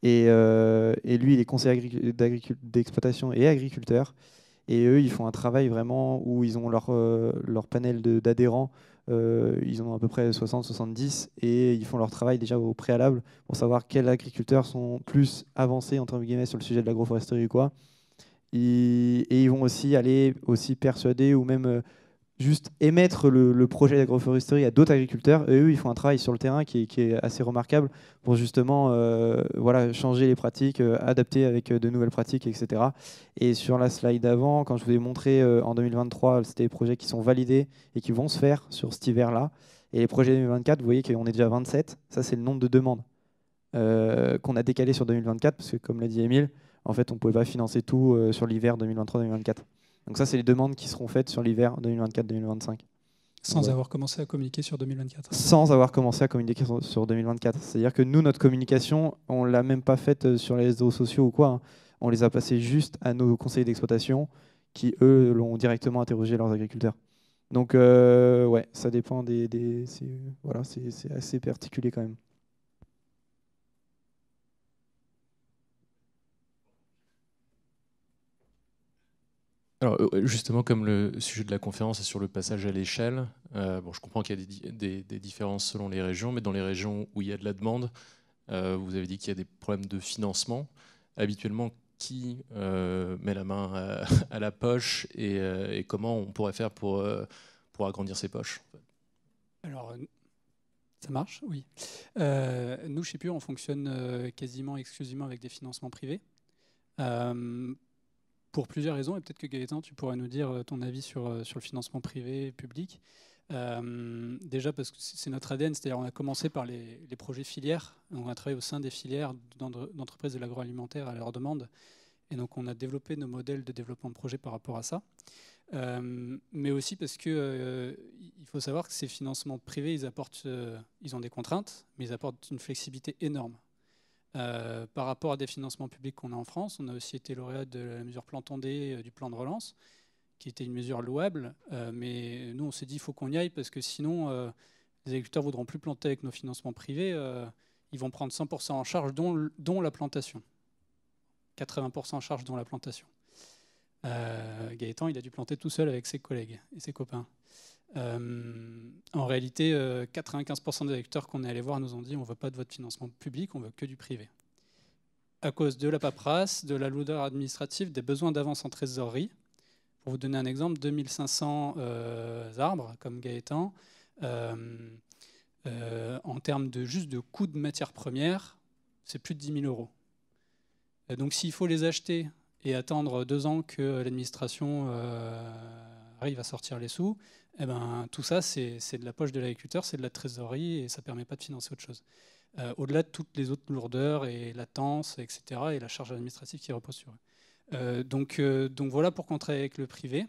Et lui, il est conseiller d'exploitation et agriculteur. Et eux, ils font un travail vraiment où ils ont leur panel d'adhérents. Ils en ont à peu près 60-70 et ils font leur travail déjà au préalable pour savoir quels agriculteurs sont plus avancés entre guillemets sur le sujet de l'agroforesterie ou quoi. Et ils vont aussi aller persuader ou même juste émettre le projet d'agroforesterie à d'autres agriculteurs. Et eux, ils font un travail sur le terrain qui est assez remarquable pour justement changer les pratiques, adapter avec de nouvelles pratiques, etc. Et sur la slide d'avant, quand je vous ai montré en 2023, c'était les projets qui sont validés et qui vont se faire sur cet hiver-là. Et les projets 2024, vous voyez qu'on est déjà à 27. Ça, c'est le nombre de demandes qu'on a décalé sur 2024, parce que comme l'a dit Émile, en fait, on ne pouvait pas financer tout sur l'hiver 2023-2024. Donc ça, c'est les demandes qui seront faites sur l'hiver 2024-2025. Sans avoir commencé à communiquer sur 2024. Sans avoir commencé à communiquer sur 2024. C'est-à-dire que nous, notre communication, on ne l'a même pas faite sur les réseaux sociaux ou quoi. Hein. On les a passés juste à nos conseillers d'exploitation qui, eux, l'ont directement interrogé leurs agriculteurs. Donc, ça dépend c'est assez particulier quand même. Alors justement, comme le sujet de la conférence est sur le passage à l'échelle, je comprends qu'il y a des différences selon les régions, mais dans les régions où il y a de la demande, vous avez dit qu'il y a des problèmes de financement. Habituellement, qui met la main à la poche et comment on pourrait faire pour agrandir ses poches? Alors, ça marche, oui. Nous, chez Pure, on fonctionne quasiment exclusivement avec des financements privés. Pour plusieurs raisons, et peut-être que Gaëtan, tu pourrais nous dire ton avis sur le financement privé et public. Déjà parce que c'est notre ADN, c'est-à-dire on a commencé par les projets filières, on a travaillé au sein des filières d'entreprises de l'agroalimentaire à leur demande, et donc on a développé nos modèles de développement de projet par rapport à ça. Mais aussi parce que il faut savoir que ces financements privés, ils ont des contraintes, mais ils apportent une flexibilité énorme. Par rapport à des financements publics qu'on a en France, on a aussi été lauréat de la mesure plan tondé du plan de relance, qui était une mesure louable, mais nous on s'est dit il faut qu'on y aille parce que sinon les agriculteurs ne voudront plus planter avec nos financements privés, ils vont prendre 100% en charge, dont la plantation. 80% en charge, dont la plantation. Gaëtan, il a dû planter tout seul avec ses collègues et ses copains. En réalité, 95% des agriculteurs qu'on est allé voir nous ont dit on ne veut pas de votre financement public, on veut que du privé. À cause de la paperasse, de la lourdeur administrative, des besoins d'avance en trésorerie. Pour vous donner un exemple, 2500 arbres comme Gaëtan, en termes de juste de coût de matières premières, c'est plus de 10 000 euros. Donc s'il faut les acheter et attendre 2 ans que l'administration arrive à sortir les sous, eh ben, tout ça, c'est de la poche de l'agriculteur, c'est de la trésorerie et ça ne permet pas de financer autre chose. Au-delà de toutes les autres lourdeurs et latence, etc., et la charge administrative qui repose sur eux. Donc voilà pourquoi on travaille avec le privé.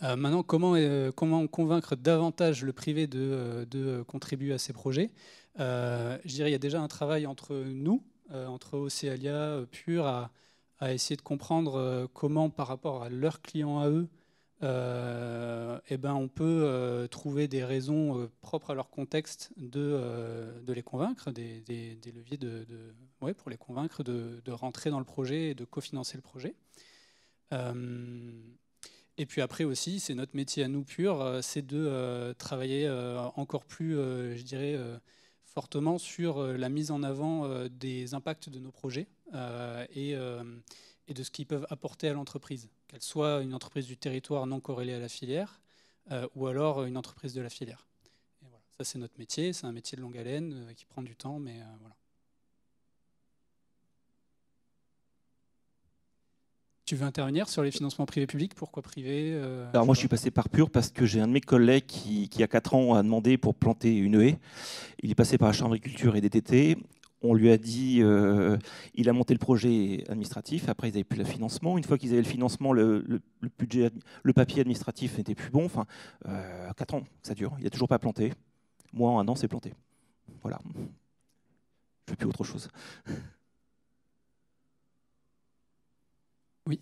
Maintenant, comment convaincre davantage le privé de contribuer à ces projets? Je dirais qu'il y a déjà un travail entre nous, entre Océalia, Pure, à essayer de comprendre comment, par rapport à leurs clients à eux, on peut trouver des raisons propres à leur contexte de les convaincre, des leviers pour les convaincre de rentrer dans le projet et de cofinancer le projet. Et puis après aussi, c'est notre métier à nous Pure, c'est de travailler encore plus, je dirais, fortement sur la mise en avant des impacts de nos projets et de ce qu'ils peuvent apporter à l'entreprise, qu'elle soit une entreprise du territoire non corrélée à la filière ou alors une entreprise de la filière. Et voilà, ça c'est notre métier, c'est un métier de longue haleine qui prend du temps, mais voilà. Tu veux intervenir sur les financements privés-publics? Pourquoi privé? Alors moi je suis passé par Pure parce que j'ai un de mes collègues qui a 4 ans a demandé pour planter une haie. Il est passé par la Chambre d'agriculture et DTT. On lui a dit, il a monté le projet administratif, après ils n'avaient plus le financement. Une fois qu'ils avaient le financement, le budget, le papier administratif n'était plus bon. Enfin, 4 ans, ça dure. Il n'a toujours pas planté. Moi, en 1 an, c'est planté. Voilà. Je ne fais plus autre chose. Oui.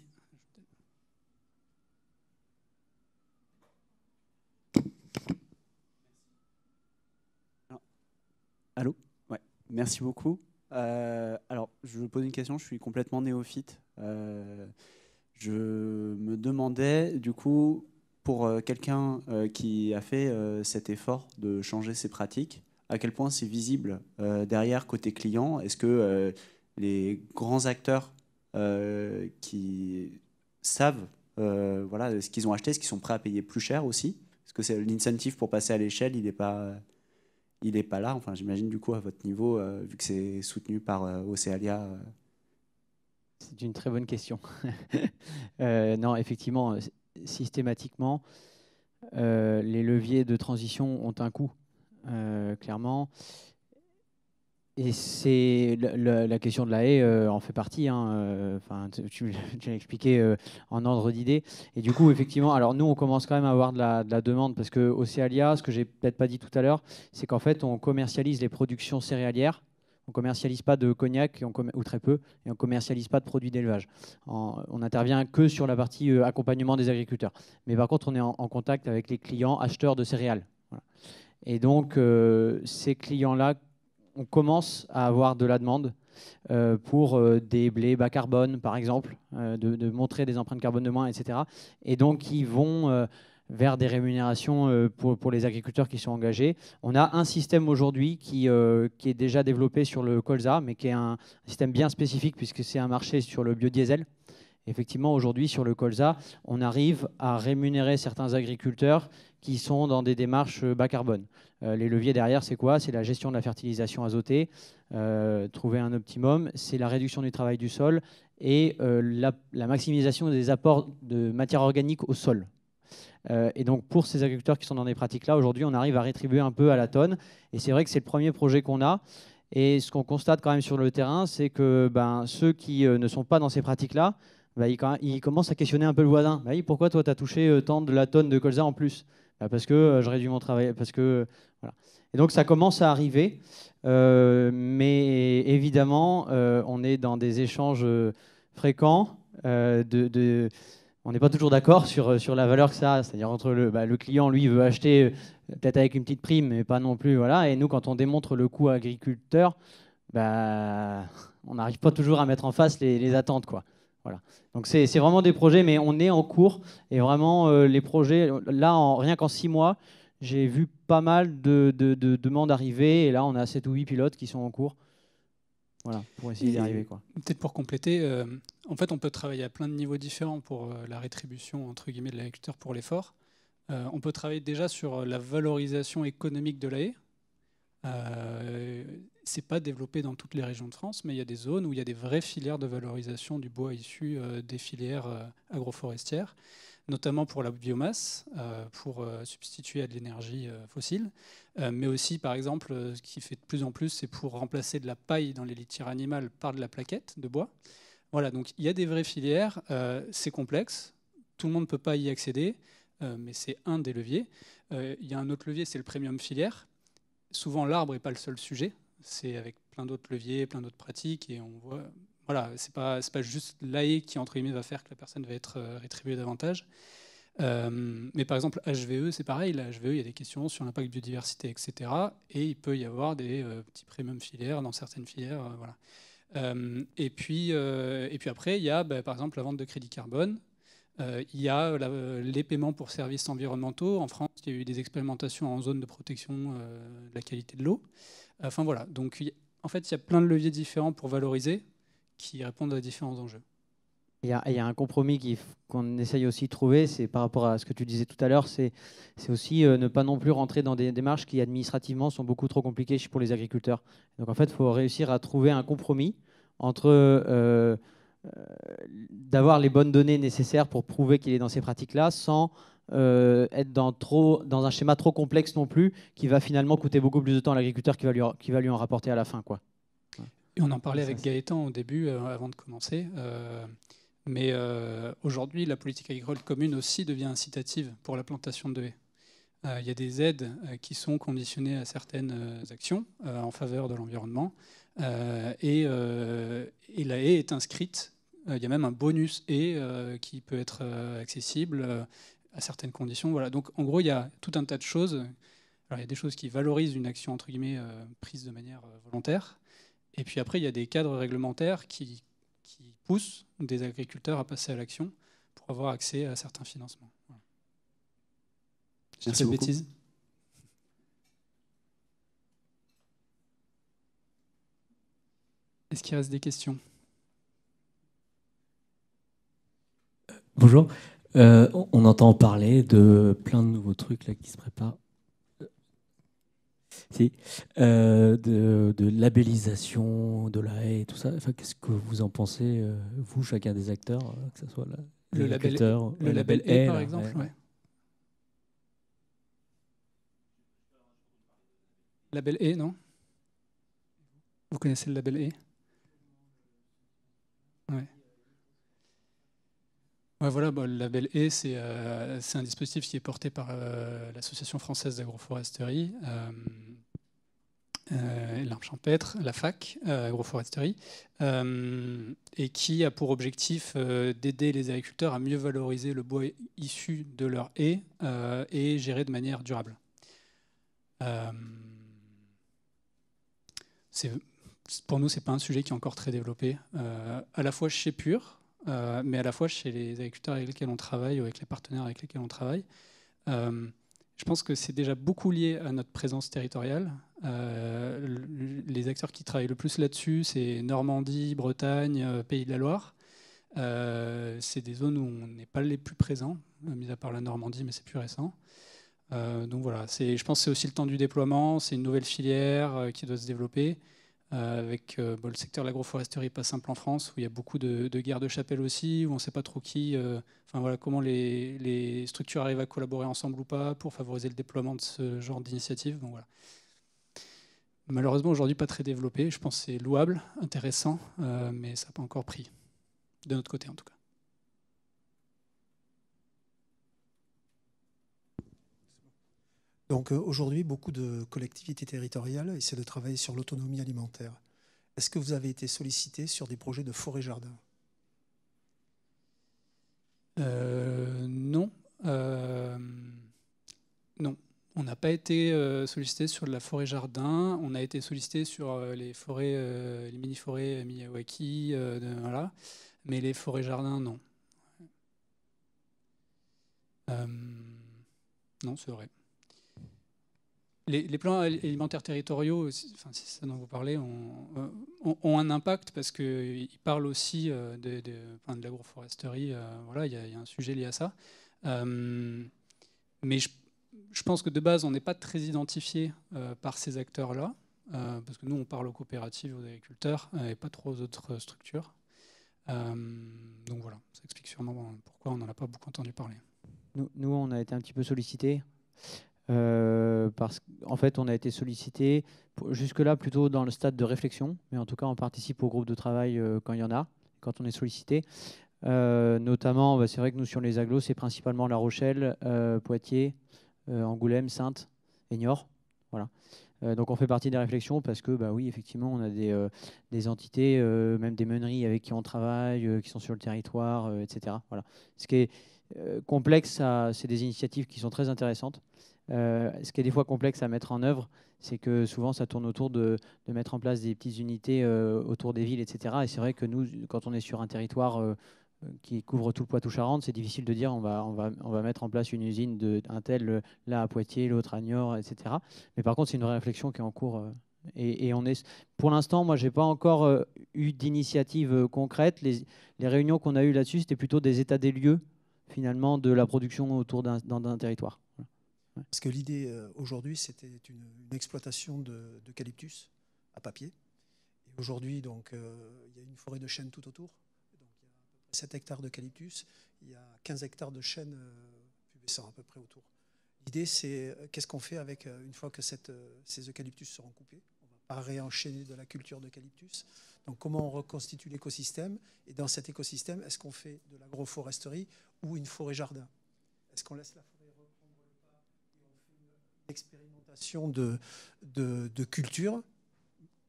Allô? Ouais, merci beaucoup. Alors, je vais poser une question, je suis complètement néophyte. Je me demandais, du coup, pour quelqu'un qui a fait cet effort de changer ses pratiques, à quel point c'est visible derrière côté client? Est-ce que les grands acteurs qui savent voilà, ce qu'ils ont acheté, est-ce qu'ils sont prêts à payer plus cher aussi? Est-ce que c'est l'incentive pour passer à l'échelle, il n'est pas là? Enfin, j'imagine du coup à votre niveau, vu que c'est soutenu par Océalia. C'est une très bonne question. Non, effectivement, systématiquement, les leviers de transition ont un coût, clairement. Et c'est la question de la haie en fait partie. Enfin, tu l'as expliqué en ordre d'idée. Et du coup, effectivement, alors nous, on commence quand même à avoir de la demande parce que Océalia, ce que j'ai peut-être pas dit tout à l'heure, c'est qu'en fait, on commercialise les productions céréalières. On ne commercialise pas de cognac, ou très peu, et on ne commercialise pas de produits d'élevage. On n'intervient que sur la partie accompagnement des agriculteurs. Mais par contre, on est en contact avec les clients acheteurs de céréales. Voilà. Et donc, ces clients-là, on commence à avoir de la demande pour des blés bas carbone, par exemple, de montrer des empreintes carbone de moins, etc. Et donc, ils vont vers des rémunérations pour les agriculteurs qui sont engagés. On a un système aujourd'hui qui est déjà développé sur le colza, mais qui est un système bien spécifique puisque c'est un marché sur le biodiesel. Effectivement, aujourd'hui, sur le colza, on arrive à rémunérer certains agriculteurs qui sont dans des démarches bas carbone. Les leviers derrière, c'est quoi? C'est la gestion de la fertilisation azotée, trouver un optimum, c'est la réduction du travail du sol et la maximisation des apports de matière organique au sol. Et donc, pour ces agriculteurs qui sont dans des pratiques-là, aujourd'hui, on arrive à rétribuer un peu à la tonne. Et c'est vrai que c'est le premier projet qu'on a. Et ce qu'on constate quand même sur le terrain, c'est que ceux qui ne sont pas dans ces pratiques-là, ils commencent à questionner un peu le voisin. Pourquoi toi, tu as touché tant de la tonne de colza en plus? Parce que je réduis mon travail. Parce que, voilà. Et donc, ça commence à arriver. Mais évidemment, on est dans des échanges fréquents. On n'est pas toujours d'accord sur la valeur que ça a. C'est-à-dire entre le client, lui, veut acheter peut-être avec une petite prime, mais pas non plus. Voilà. Et nous, quand on démontre le coût agriculteur, on n'arrive pas toujours à mettre en face les attentes, quoi. Voilà. Donc c'est vraiment des projets, mais on est en cours. Et vraiment, les projets, là, rien qu'en 6 mois, j'ai vu pas mal de demandes arriver, et là on a 7 ou 8 pilotes qui sont en cours. Voilà, pour essayer d'y arriver, quoi. Peut-être pour compléter, en fait, on peut travailler à plein de niveaux différents pour la rétribution entre guillemets de l'agriculteur pour l'effort. On peut travailler déjà sur la valorisation économique de la haie. C'est pas développé dans toutes les régions de France, mais il y a des zones où il y a des vraies filières de valorisation du bois issu des filières agroforestières, notamment pour la biomasse, pour substituer à de l'énergie fossile, mais aussi, par exemple, ce qui fait de plus en plus, c'est pour remplacer de la paille dans les litières animales par de la plaquette de bois. Voilà, donc il y a des vraies filières, c'est complexe, tout le monde ne peut pas y accéder, mais c'est un des leviers. Il y a un autre levier, c'est le premium filière. Souvent, l'arbre n'est pas le seul sujet, c'est avec plein d'autres leviers, plein d'autres pratiques, et on voit... Voilà, c'est pas juste la haie qui, entre guillemets, va faire que la personne va être rétribuée davantage. Mais par exemple, HVE, c'est pareil. La HVE, il y a des questions sur l'impact biodiversité, etc. Et il peut y avoir des petits premium filières dans certaines filières. Voilà. Et puis après, il y a, par exemple, la vente de crédit carbone. Il y a les paiements pour services environnementaux. En France, il y a eu des expérimentations en zone de protection de la qualité de l'eau. Enfin voilà. Donc, en fait, il y a plein de leviers différents pour valoriser qui répondent à différents enjeux. Il y a un compromis qu'on essaye aussi de trouver, c'est par rapport à ce que tu disais tout à l'heure, c'est aussi ne pas non plus rentrer dans des démarches qui administrativement sont beaucoup trop compliquées pour les agriculteurs. Donc en fait, il faut réussir à trouver un compromis entre d'avoir les bonnes données nécessaires pour prouver qu'il est dans ces pratiques-là, sans être dans un schéma trop complexe non plus, qui va finalement coûter beaucoup plus de temps à l'agriculteur qui va lui en rapporter à la fin, quoi. Et on en parlait avec Gaëtan au début, avant de commencer. Mais aujourd'hui, la politique agricole commune aussi devient incitative pour la plantation de haies. Il y a des aides qui sont conditionnées à certaines actions en faveur de l'environnement. Et la haie est inscrite. Il y a même un bonus haie qui peut être accessible à certaines conditions. Voilà. Donc en gros, il y a tout un tas de choses. Alors, il y a des choses qui valorisent une action entre guillemets prise de manière volontaire. Et puis après, il y a des cadres réglementaires qui poussent des agriculteurs à passer à l'action pour avoir accès à certains financements. Voilà. Merci beaucoup. Bêtise. Est-ce qu'il reste des questions? Bonjour. On entend parler de plein de nouveaux trucs là, qui se préparent. De labellisation de la haie et tout ça. Enfin, qu'est-ce que vous en pensez, vous, chacun des acteurs, que ce soit le label haie, par exemple, ouais. Label haie, non? Vous connaissez le label haie? Ouais. Ouais, voilà, le label haie, c'est un dispositif qui est porté par l'Association française d'agroforesterie, l'Arbre champêtre, la FAC, agroforesterie, et qui a pour objectif d'aider les agriculteurs à mieux valoriser le bois issu de leur haie et gérer de manière durable. Pour nous, ce n'est pas un sujet qui est encore très développé, à la fois chez Pure, mais à la fois chez les agriculteurs avec lesquels on travaille ou avec les partenaires avec lesquels on travaille. Je pense que c'est déjà beaucoup lié à notre présence territoriale. Les acteurs qui travaillent le plus là-dessus, c'est Normandie, Bretagne, Pays de la Loire. C'est des zones où on n'est pas les plus présents, mis à part la Normandie, mais c'est plus récent. Donc voilà, je pense que c'est aussi le temps du déploiement, c'est une nouvelle filière qui doit se développer. Avec le secteur de l'agroforesterie pas simple en France, où il y a beaucoup de guerres de chapelle aussi, où on ne sait pas trop comment les structures arrivent à collaborer ensemble ou pas pour favoriser le déploiement de ce genre d'initiative. Donc voilà. Malheureusement, aujourd'hui, pas très développé. Je pense que c'est louable, intéressant, mais ça n'a pas encore pris, de notre côté en tout cas. Donc aujourd'hui, beaucoup de collectivités territoriales essaient de travailler sur l'autonomie alimentaire. Est-ce que vous avez été sollicité sur des projets de forêt-jardin? Non. Non. On n'a pas été sollicité sur de la forêt-jardin. On a été sollicité sur les forêts, les mini-forêts Miyawaki, voilà. Mais les forêts-jardins, non. Non, c'est vrai. Les plans alimentaires territoriaux, enfin, c'est ça dont vous parlez, ont un impact parce qu'ils parlent aussi de l'agroforesterie. Voilà, il y a un sujet lié à ça. Mais je pense que de base, on n'est pas très identifié par ces acteurs-là, parce que nous, on parle aux coopératives, aux agriculteurs, et pas trop aux autres structures. Donc voilà, ça explique sûrement pourquoi on n'en a pas beaucoup entendu parler. Nous, on a été un petit peu sollicités. Parce qu'en fait, on a été sollicité jusque-là plutôt dans le stade de réflexion, mais en tout cas, on participe au groupe de travail quand il y en a, quand on est sollicité. Notamment, c'est vrai que nous, sur les agglos, c'est principalement La Rochelle, Poitiers, Angoulême, Saintes et Niort. Voilà. Donc, on fait partie des réflexions parce que, oui, effectivement, on a des entités, même des meuneries avec qui on travaille, qui sont sur le territoire, etc. Voilà. Ce qui est complexe, c'est des initiatives qui sont très intéressantes. Ce qui est des fois complexe à mettre en œuvre, c'est que souvent ça tourne autour de mettre en place des petites unités autour des villes, etc. Et c'est vrai que nous, quand on est sur un territoire qui couvre tout le Poitou-Charentes, c'est difficile de dire on va mettre en place une usine d'un tel là à Poitiers, l'autre à Niort, etc. Mais par contre, c'est une vraie réflexion qui est en cours. Et on est, pour l'instant, moi, j'ai pas encore eu d'initiative concrète. Les réunions qu'on a eues là-dessus, c'était plutôt des états des lieux finalement de la production autour d'un territoire. Parce que l'idée aujourd'hui, c'était une exploitation d'eucalyptus à papier. Et aujourd'hui, donc, il y a une forêt de chênes tout autour. Donc, il y a à peu près 7 hectares d'eucalyptus. Il y a 15 hectares de chênes pubescents à peu près autour. L'idée, c'est qu'est-ce qu'on fait avec, une fois que ces eucalyptus seront coupés. On ne va pas réenchaîner de la culture d'eucalyptus. Donc, comment on reconstitue l'écosystème? Et dans cet écosystème, est-ce qu'on fait de l'agroforesterie ou une forêt-jardin? Est-ce qu'on laisse la forêt expérimentation de culture,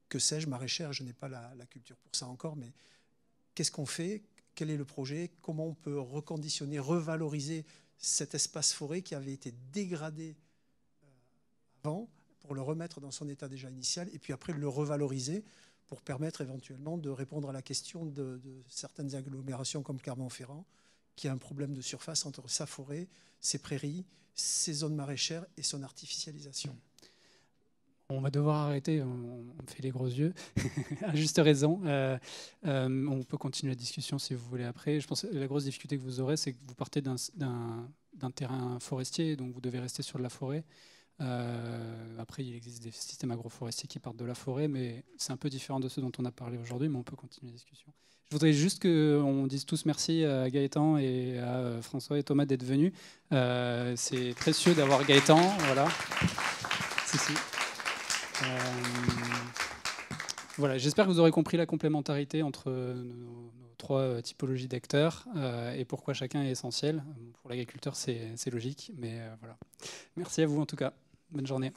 que sais-je, maraîchère, je n'ai pas la culture pour ça encore, mais qu'est-ce qu'on fait? Quel est le projet? Comment on peut reconditionner, revaloriser cet espace forêt qui avait été dégradé avant pour le remettre dans son état déjà initial et puis après le revaloriser pour permettre éventuellement de répondre à la question de certaines agglomérations comme Clermont-Ferrand qui a un problème de surface entre sa forêt, ses prairies, ses zones maraîchères et son artificialisation. On va devoir arrêter, on me fait les gros yeux, à juste raison. On peut continuer la discussion si vous voulez après. Je pense que la grosse difficulté que vous aurez, c'est que vous partez d'un terrain forestier, donc vous devez rester sur de la forêt. Après, il existe des systèmes agroforestiers qui partent de la forêt, mais c'est un peu différent de ceux dont on a parlé aujourd'hui, mais on peut continuer la discussion. Je voudrais juste qu'on dise tous merci à Gaëtan et à François et Thomas d'être venus. C'est précieux d'avoir Gaëtan. Voilà. Voilà, j'espère que vous aurez compris la complémentarité entre nos 3 typologies d'acteurs et pourquoi chacun est essentiel. Pour l'agriculteur, c'est logique, mais voilà. Merci à vous en tout cas. Bonne journée.